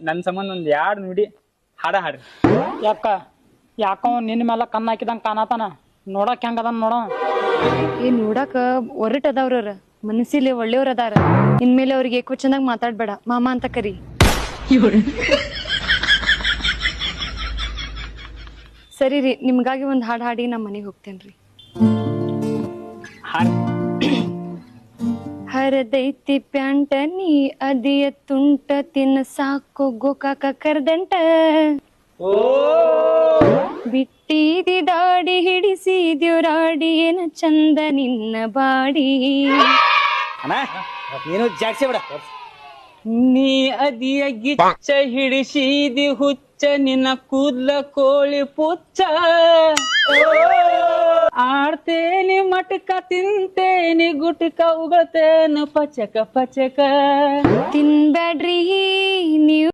ನನ್ನ ಸಂಬಂಧ ಒಂದ್ 2 ನುಡಿ ಹಾಡ್ರಿ. ಯಾಕೋ ನಿನ್ನ ಮೇಲೆ ಕಣ್ಣು ಹಾಕಿದಂಗ ಕಾಣತಾನ. ನೋಡಕ್ ಹೆಂಗದ ನೋಡ. ನೋಡಾಕ ಒರಟ್ ಅದಾವ್ರ, ಮನಸ್ಸಿಲಿ ಒಳ್ಳೆಯವ್ರ ಅದಾರ. ಇನ್ಮೇಲೆ ಅವ್ರಿಗೆ ಏಕೋ ಚಂದಾಗ ಮಾತಾಡ್ಬೇಡ, ಮಾಮ ಅಂತ ಕರಿ. ಸರಿ ರೀ, ನಿಮ್ಗಾಗಿ ಒಂದ್ ಹಾಡ್ ಹಾಡಿ ನಾ ಮನೆಗೆ ಹೋಗ್ತೇನ್ರಿ. ಹರದೈತಿ ಪ್ಯಾಂಟ ನೀ ಅದಿಯ ತುಂಟ ತಿನ್ನ ಸಾಕು ಗೋಕಾಕ ಕರ್ದಂಟ. ಬಿಟ್ಟಿದಿ ದಾಡಿ ಹಿಡಿಸಿದ್ಯೋರಾಡಿ ಏನ ಚಂದ ನಿನ್ನ ಬಾಡಿ. ಏನು ಜಾಡ್ಸಿ ಬಿಡ. ನೀ ಅದಿಯ ಗಿಚ್ಚ ಹಿಡಿಸಿದಿ ಹುಚ್ಚ ನಿನ್ನ ಕೂದ್ಲ ಕೋಳಿ ಪುಚ್ಚ. ಆಡ್ತೇನಿ ಮಟಕ ತಿಂತೇನಿ ಗುಟಕ ಉಗತೇನು ಪಚಕ ಪಚಕ. ತಿನ್ಬ್ಯಾಡ್ರಿ ನೀ